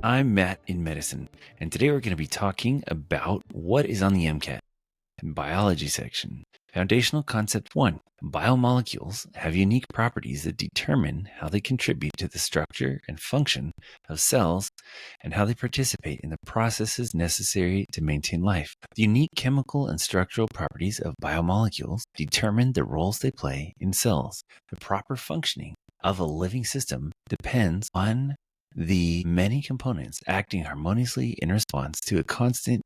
I'm Matt in medicine, and today we're going to be talking about what is on the MCAT biology section. Foundational Concept 1. Biomolecules have unique properties that determine how they contribute to the structure and function of cells and how they participate in the processes necessary to maintain life. The unique chemical and structural properties of biomolecules determine the roles they play in cells. The proper functioning of a living system depends on the many components acting harmoniously in response to a constantly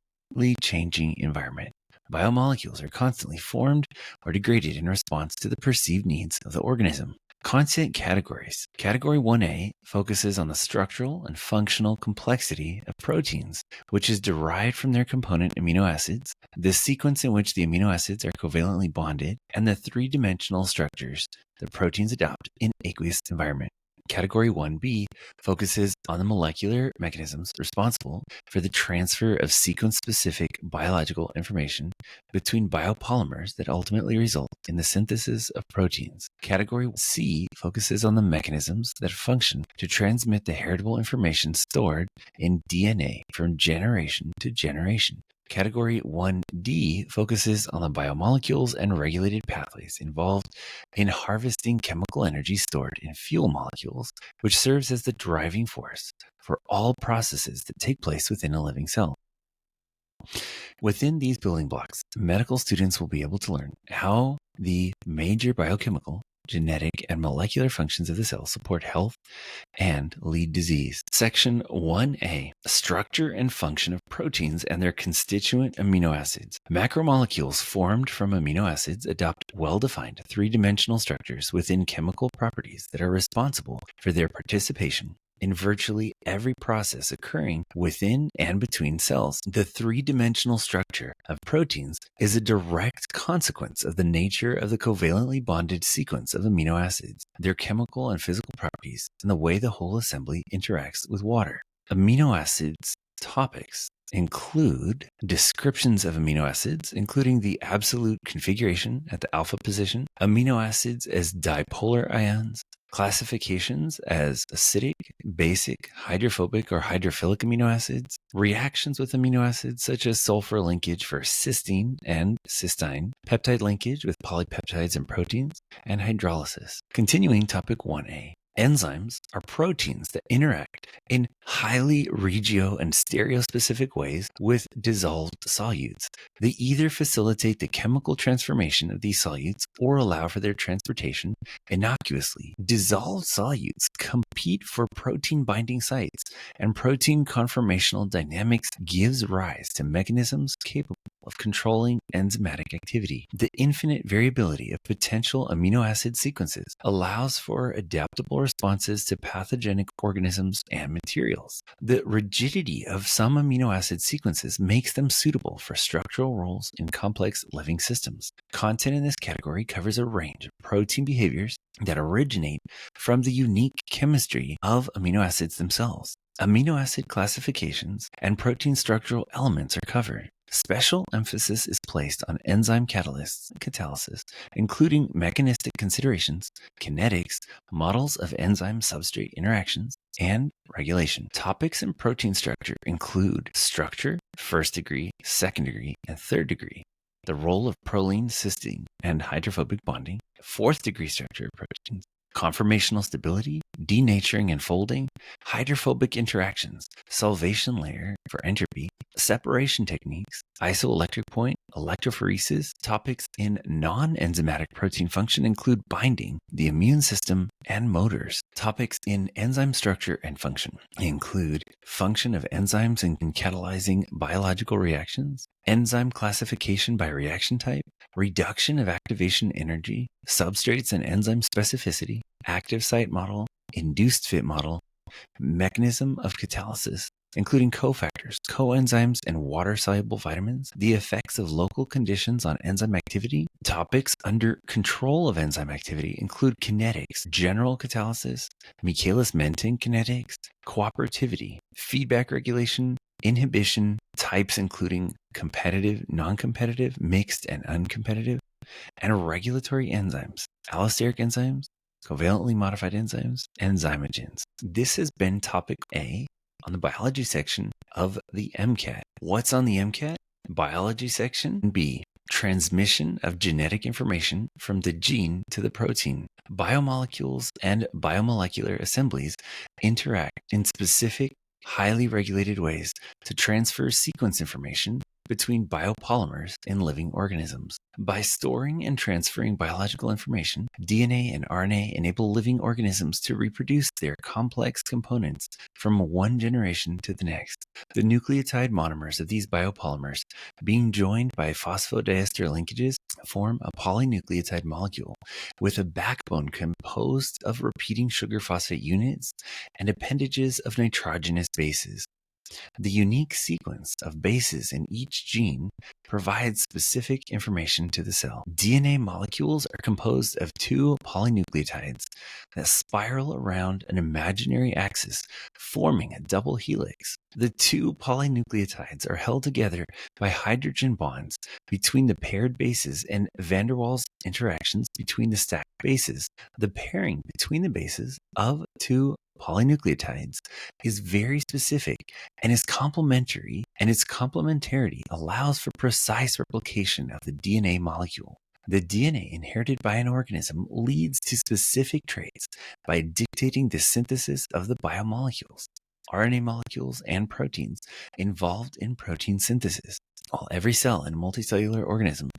changing environment. Biomolecules are constantly formed or degraded in response to the perceived needs of the organism. Content categories. Category 1A focuses on the structural and functional complexity of proteins, which is derived from their component amino acids, the sequence in which the amino acids are covalently bonded, and the three-dimensional structures the proteins adopt in aqueous environment. Category 1B focuses on the molecular mechanisms responsible for the transfer of sequence-specific biological information between biopolymers that ultimately result in the synthesis of proteins. Category C focuses on the mechanisms that function to transmit the heritable information stored in DNA from generation to generation. Category 1D focuses on the biomolecules and regulated pathways involved in harvesting chemical energy stored in fuel molecules, which serves as the driving force for all processes that take place within a living cell. Within these building blocks, medical students will be able to learn how the major biochemical, genetic, and molecular functions of the cell support health and lead disease. Section 1A, structure and function of proteins and their constituent amino acids. Macromolecules formed from amino acids adopt well-defined three-dimensional structures within chemical properties that are responsible for their participation in virtually every process occurring within and between cells. The three-dimensional structure of proteins is a direct consequence of the nature of the covalently bonded sequence of amino acids, their chemical and physical properties, and the way the whole assembly interacts with water. Amino acids topics include descriptions of amino acids, including the absolute configuration at the alpha position, amino acids as dipolar ions, classifications as acidic, basic, hydrophobic, or hydrophilic amino acids, reactions with amino acids such as sulfur linkage for cysteine and cystine, peptide linkage with polypeptides and proteins, and hydrolysis. Continuing topic 1A. Enzymes are proteins that interact in highly regio- and stereospecific ways with dissolved solutes. They either facilitate the chemical transformation of these solutes or allow for their transportation innocuously. Dissolved solutes compete for protein binding sites, and protein conformational dynamics gives rise to mechanisms capable of controlling enzymatic activity. The infinite variability of potential amino acid sequences allows for adaptable responses to pathogenic organisms and materials. The rigidity of some amino acid sequences makes them suitable for structural roles in complex living systems. Content in this category covers a range of protein behaviors that originate from the unique chemistry of amino acids themselves. Amino acid classifications and protein structural elements are covered. Special emphasis is placed on enzyme catalysts and catalysis, including mechanistic considerations, kinetics, models of enzyme-substrate interactions, and regulation. Topics in protein structure include structure, first degree, second degree, and third degree, the role of proline, cysteine, and hydrophobic bonding, fourth degree structure of proteins, conformational stability, denaturing and folding, hydrophobic interactions, Solvation layer for entropy, separation techniques, isoelectric point, electrophoresis. Topics in non-enzymatic protein function include binding, the immune system, and motors. Topics in enzyme structure and function include function of enzymes in catalyzing biological reactions, enzyme classification by reaction type, reduction of activation energy, substrates and enzyme specificity, active site model, induced fit model, mechanism of catalysis, including cofactors, coenzymes, and water-soluble vitamins, the effects of local conditions on enzyme activity. Topics under control of enzyme activity include kinetics, general catalysis, Michaelis-Menten kinetics, cooperativity, feedback regulation, inhibition, types including competitive, non-competitive, mixed, and uncompetitive, and regulatory enzymes, allosteric enzymes, covalently modified enzymes, and zymogens. This has been topic A on the biology section of the MCAT. What's on the MCAT? Biology section B. Transmission of genetic information from the gene to the protein. Biomolecules and biomolecular assemblies interact in specific, highly regulated ways to transfer sequence information between biopolymers in living organisms. By storing and transferring biological information, DNA and RNA enable living organisms to reproduce their complex components from one generation to the next. The nucleotide monomers of these biopolymers, being joined by phosphodiester linkages, form a polynucleotide molecule with a backbone composed of repeating sugar phosphate units and appendages of nitrogenous bases. The unique sequence of bases in each gene provides specific information to the cell. DNA molecules are composed of two polynucleotides that spiral around an imaginary axis, forming a double helix. The two polynucleotides are held together by hydrogen bonds between the paired bases and van der Waals interactions between the stacked bases. The pairing between the bases of two polynucleotides is very specific and is complementary, and its complementarity allows for precise replication of the DNA molecule. The DNA inherited by an organism leads to specific traits by dictating the synthesis of the biomolecules, RNA molecules, and proteins involved in protein synthesis. While every cell in a multicellular organism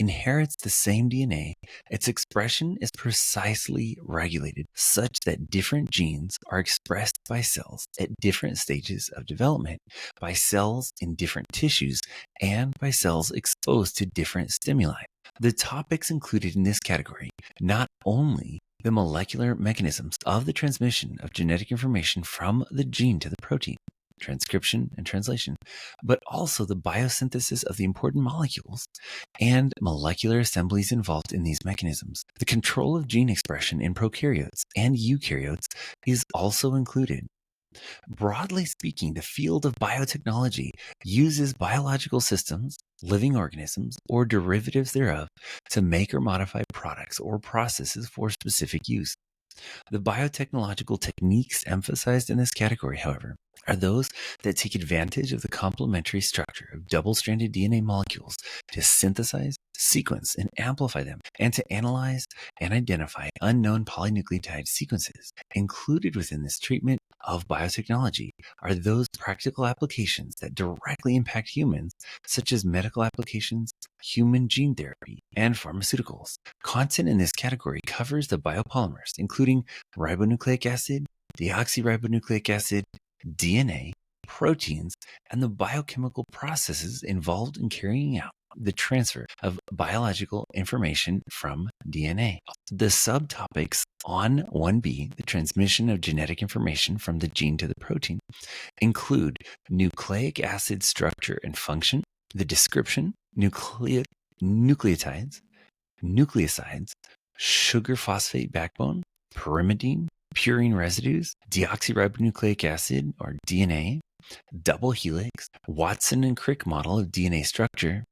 inherits the same DNA, its expression is precisely regulated such that different genes are expressed by cells at different stages of development, by cells in different tissues, and by cells exposed to different stimuli. The topics included in this category not only the molecular mechanisms of the transmission of genetic information from the gene to the protein, transcription and translation, but also the biosynthesis of the important molecules and molecular assemblies involved in these mechanisms. The control of gene expression in prokaryotes and eukaryotes is also included. Broadly speaking, the field of biotechnology uses biological systems, living organisms, or derivatives thereof to make or modify products or processes for specific use. The biotechnological techniques emphasized in this category, however, are those that take advantage of the complementary structure of double-stranded DNA molecules to synthesize, sequence, and amplify them, and to analyze and identify unknown polynucleotide sequences. Included within this treatment of biotechnology are those practical applications that directly impact humans, such as medical applications, human gene therapy, and pharmaceuticals. Content in this category covers the biopolymers, including ribonucleic acid, deoxyribonucleic acid, DNA, proteins, and the biochemical processes involved in carrying out the transfer of biological information from DNA. The subtopics on 1B, the transmission of genetic information from the gene to the protein, include nucleic acid structure and function, the description, nucleotides, nucleosides, sugar phosphate backbone, pyrimidine, purine residues, deoxyribonucleic acid or DNA, double helix, Watson and Crick model of DNA structure,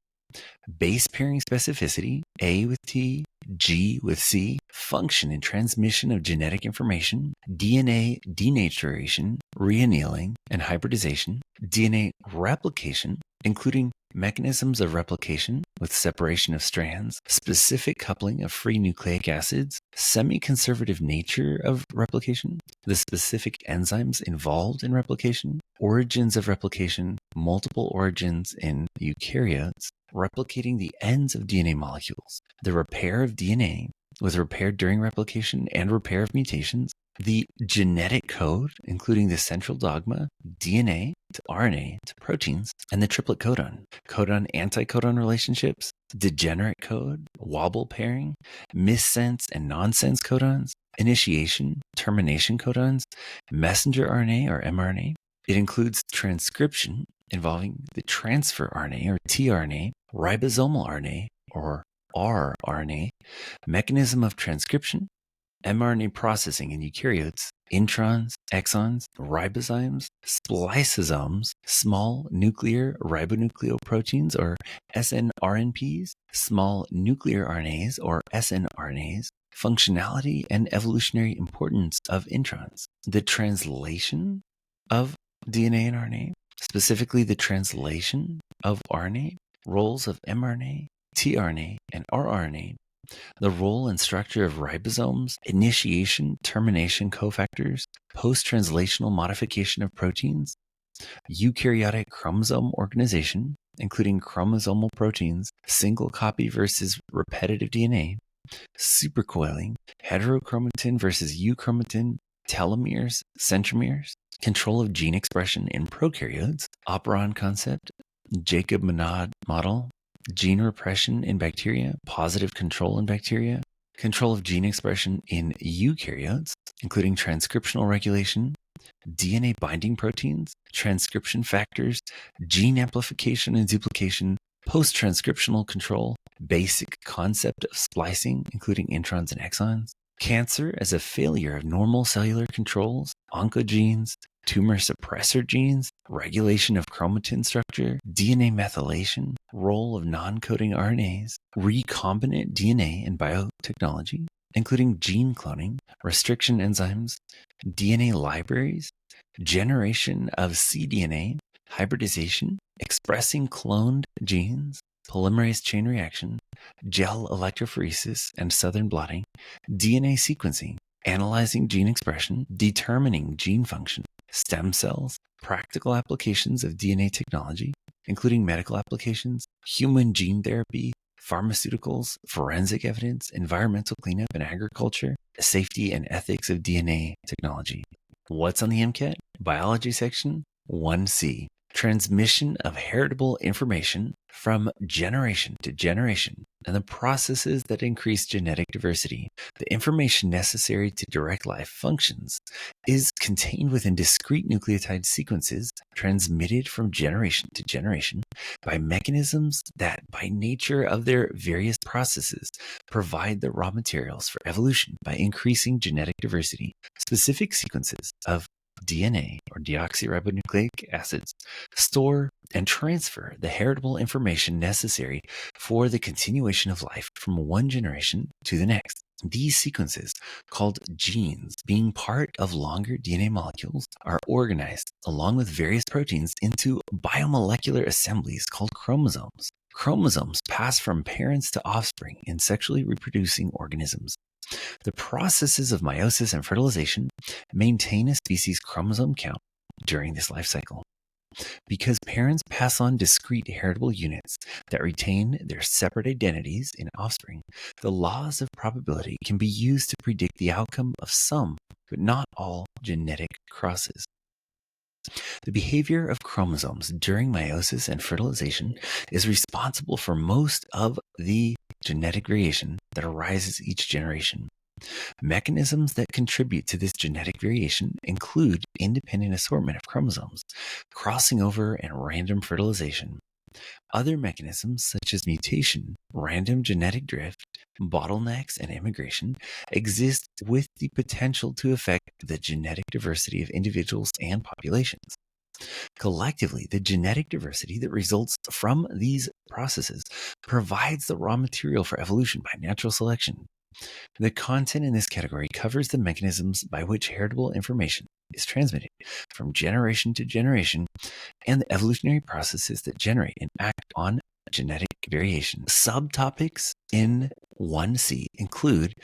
base pairing specificity, A with T, G with C, function and transmission of genetic information, DNA denaturation, reannealing, and hybridization, DNA replication, including mechanisms of replication with separation of strands, specific coupling of free nucleic acids, semi-conservative nature of replication, the specific enzymes involved in replication, origins of replication, multiple origins in eukaryotes, replicating the ends of DNA molecules, the repair of DNA with repair during replication and repair of mutations, the genetic code, including the central dogma, DNA to RNA to proteins, and the triplet codon, codon-anticodon relationships, degenerate code, wobble pairing, missense and nonsense codons, initiation, termination codons, messenger RNA or mRNA. It includes transcription involving the transfer RNA or tRNA, ribosomal RNA or rRNA, mechanism of transcription, mRNA processing in eukaryotes, introns, exons, ribozymes, spliceosomes, small nuclear ribonucleoproteins or snRNPs, small nuclear RNAs or snRNAs, functionality and evolutionary importance of introns, the translation of DNA and RNA, specifically the translation of RNA, roles of mRNA, tRNA, and rRNA, the role and structure of ribosomes, initiation, termination cofactors, post-translational modification of proteins, eukaryotic chromosome organization, including chromosomal proteins, single copy versus repetitive DNA, supercoiling, heterochromatin versus euchromatin, telomeres, centromeres, control of gene expression in prokaryotes, operon concept, Jacob-Monod model, gene repression in bacteria, positive control in bacteria, control of gene expression in eukaryotes, including transcriptional regulation, DNA binding proteins, transcription factors, gene amplification and duplication, post-transcriptional control, basic concept of splicing, including introns and exons, cancer as a failure of normal cellular controls, oncogenes, tumor suppressor genes, regulation of chromatin structure, DNA methylation, role of non-coding RNAs, recombinant DNA in biotechnology, including gene cloning, restriction enzymes, DNA libraries, generation of cDNA, hybridization, expressing cloned genes, polymerase chain reaction, gel electrophoresis and southern blotting, DNA sequencing, analyzing gene expression, determining gene function, stem cells, practical applications of DNA technology, including medical applications, human gene therapy, pharmaceuticals, forensic evidence, environmental cleanup and agriculture, safety and ethics of DNA technology. What's on the MCAT? Biology section 1C. Transmission of heritable information from generation to generation and the processes that increase genetic diversity. The information necessary to direct life functions is contained within discrete nucleotide sequences transmitted from generation to generation by mechanisms that, by nature of their various processes, provide the raw materials for evolution by increasing genetic diversity. Specific sequences of DNA, or deoxyribonucleic acids, store and transfer the heritable information necessary for the continuation of life from one generation to the next. These sequences, called genes, being part of longer DNA molecules, are organized along with various proteins into biomolecular assemblies called chromosomes. Chromosomes pass from parents to offspring in sexually reproducing organisms. The processes of meiosis and fertilization maintain a species' chromosome count during this life cycle. Because parents pass on discrete heritable units that retain their separate identities in offspring, the laws of probability can be used to predict the outcome of some, but not all, genetic crosses. The behavior of chromosomes during meiosis and fertilization is responsible for most of the genetic variation that arises each generation. Mechanisms that contribute to this genetic variation include independent assortment of chromosomes, crossing over, and random fertilization. Other mechanisms, such as mutation, random genetic drift, bottlenecks, and immigration, exist with the potential to affect the genetic diversity of individuals and populations. Collectively, the genetic diversity that results from these processes provides the raw material for evolution by natural selection. The content in this category covers the mechanisms by which heritable information is transmitted from generation to generation and the evolutionary processes that generate and act on genetic variation. Subtopics in 1C include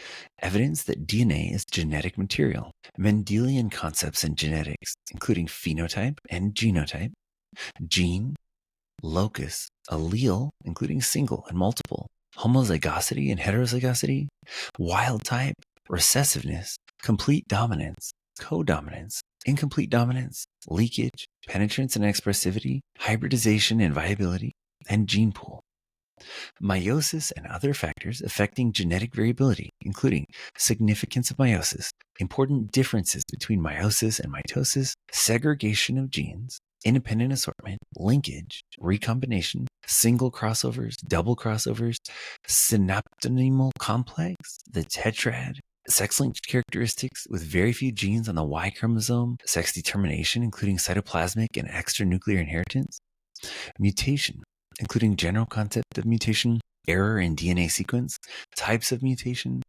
evidence that DNA is genetic material, Mendelian concepts in genetics, including phenotype and genotype, gene, locus, allele, including single and multiple, homozygosity and heterozygosity, wild type, recessiveness, complete dominance, codominance, incomplete dominance, leakage, penetrance and expressivity, hybridization and viability, and gene pool. Meiosis and other factors affecting genetic variability, including significance of meiosis, important differences between meiosis and mitosis, segregation of genes, independent assortment, linkage, recombination, single crossovers, double crossovers, synaptonymal complex, the tetrad, sex-linked characteristics with very few genes on the Y chromosome, sex determination, including cytoplasmic and extranuclear inheritance, mutation, including general concept of mutation, error in DNA sequence, types of mutation,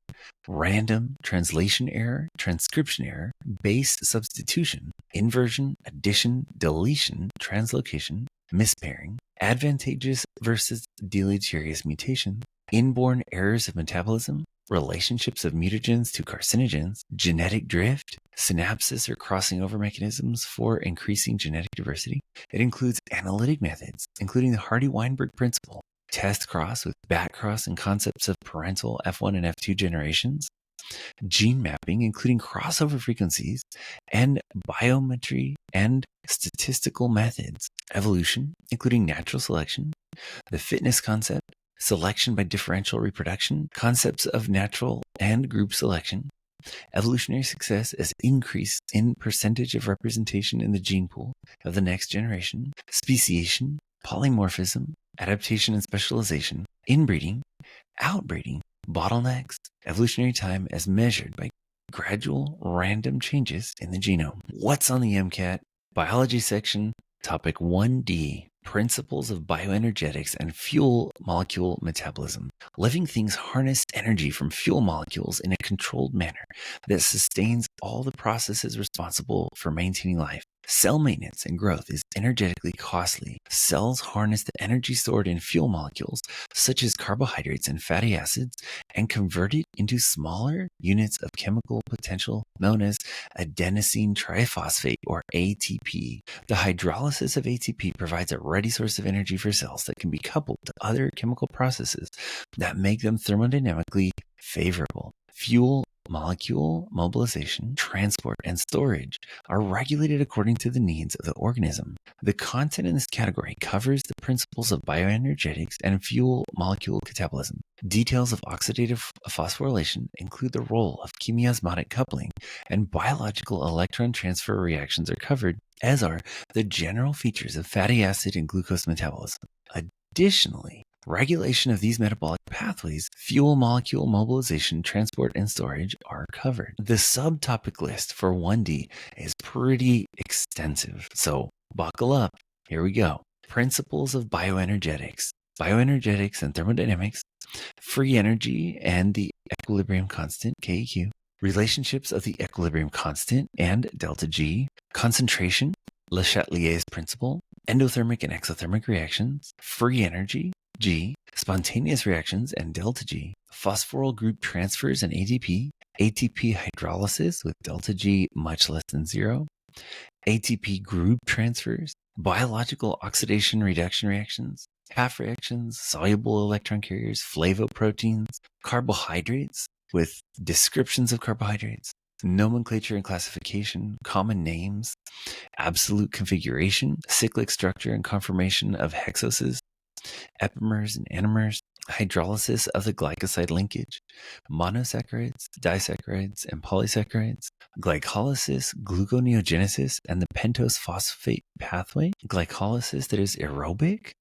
random, translation error, transcription error, base substitution, inversion, addition, deletion, translocation, mispairing, advantageous versus deleterious mutation, inborn errors of metabolism, relationships of mutagens to carcinogens, genetic drift, synapses or crossing over mechanisms for increasing genetic diversity. It includes analytic methods, including the Hardy-Weinberg principle, test cross with back cross and concepts of parental F1 and F2 generations, gene mapping, including crossover frequencies, and biometry and statistical methods, evolution, including natural selection, the fitness concept, selection by differential reproduction, concepts of natural and group selection, evolutionary success as increase in percentage of representation in the gene pool of the next generation, speciation, polymorphism, adaptation and specialization, inbreeding, outbreeding, bottlenecks, evolutionary time as measured by gradual random changes in the genome. What's on the MCAT? Biology section, topic 1D, principles of bioenergetics and fuel molecule metabolism. Living things harness energy from fuel molecules in a controlled manner that sustains all the processes responsible for maintaining life. Cell maintenance and growth is energetically costly. Cells harness the energy stored in fuel molecules, such as carbohydrates and fatty acids, and convert it into smaller units of chemical potential known as adenosine triphosphate, or ATP. The hydrolysis of ATP provides a ready source of energy for cells that can be coupled to other chemical processes that make them thermodynamically favorable. Fuel molecule mobilization, transport, and storage are regulated according to the needs of the organism. The content in this category covers the principles of bioenergetics and fuel molecule catabolism. Details of oxidative phosphorylation include the role of chemiosmotic coupling, and biological electron transfer reactions are covered, as are the general features of fatty acid and glucose metabolism. Additionally, regulation of these metabolic pathways, fuel molecule mobilization, transport, and storage are covered. The subtopic list for 1D is pretty extensive, so buckle up. Here we go. Principles of bioenergetics, bioenergetics and thermodynamics, free energy and the equilibrium constant, KEQ, relationships of the equilibrium constant and delta G, concentration, Le Chatelier's principle, endothermic and exothermic reactions, free energy, G, spontaneous reactions and delta G, phosphoryl group transfers and ATP, ATP hydrolysis with delta G much less than 0, ATP group transfers, biological oxidation reduction reactions, half reactions, soluble electron carriers, flavoproteins, carbohydrates with descriptions of carbohydrates, nomenclature and classification, common names, absolute configuration, cyclic structure and conformation of hexoses, epimers and anomers, hydrolysis of the glycoside linkage, monosaccharides, disaccharides, and polysaccharides, glycolysis, gluconeogenesis, and the pentose phosphate pathway, glycolysis that is aerobic,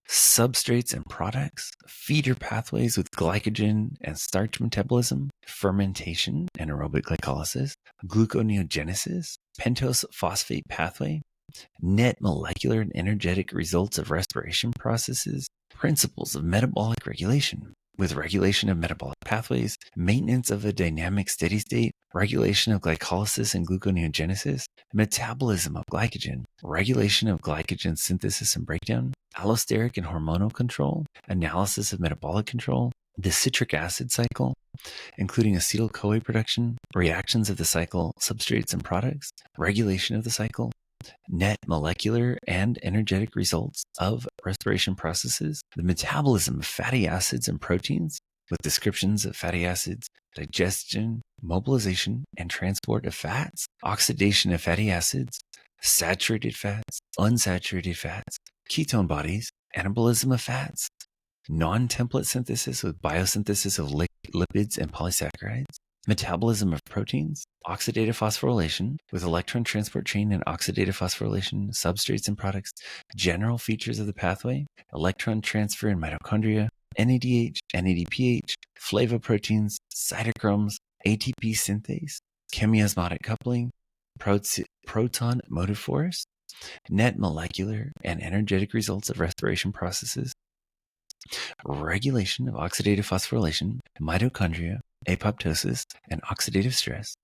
substrates and products, feeder pathways with glycogen and starch metabolism, fermentation and aerobic glycolysis, gluconeogenesis, pentose phosphate pathway, net molecular and energetic results of respiration processes, principles of metabolic regulation, with regulation of metabolic pathways, maintenance of a dynamic steady state, regulation of glycolysis and gluconeogenesis, metabolism of glycogen, regulation of glycogen synthesis and breakdown, allosteric and hormonal control, analysis of metabolic control, the citric acid cycle, including acetyl-CoA production, reactions of the cycle, substrates and products, regulation of the cycle, net molecular and energetic results of respiration processes, the metabolism of fatty acids and proteins, with descriptions of fatty acids, digestion, mobilization, and transport of fats, oxidation of fatty acids, saturated fats, unsaturated fats, ketone bodies, anabolism of fats, non-template synthesis with biosynthesis of lipids and polysaccharides, metabolism of proteins, oxidative phosphorylation with electron transport chain and oxidative phosphorylation, substrates and products, general features of the pathway, electron transfer in mitochondria, NADH, NADPH, flavoproteins, cytochromes, ATP synthase, chemiosmotic coupling, proton motive force, net molecular and energetic results of respiration processes, regulation of oxidative phosphorylation, mitochondria, apoptosis, and oxidative stress,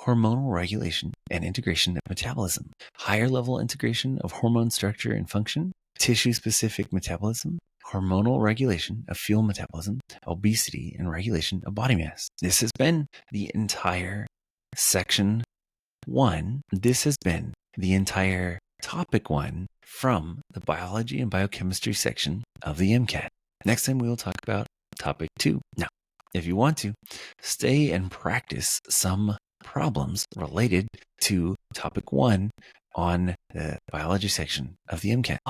hormonal regulation and integration of metabolism, higher level integration of hormone structure and function, tissue-specific metabolism, hormonal regulation of fuel metabolism, obesity, and regulation of body mass. This has been the entire section 1. This has been the entire topic 1 from the biology and biochemistry section of the MCAT. Next time we will talk about topic 2. Now, if you want to, stay and practice some problems related to topic 1 on the biology section of the MCAT.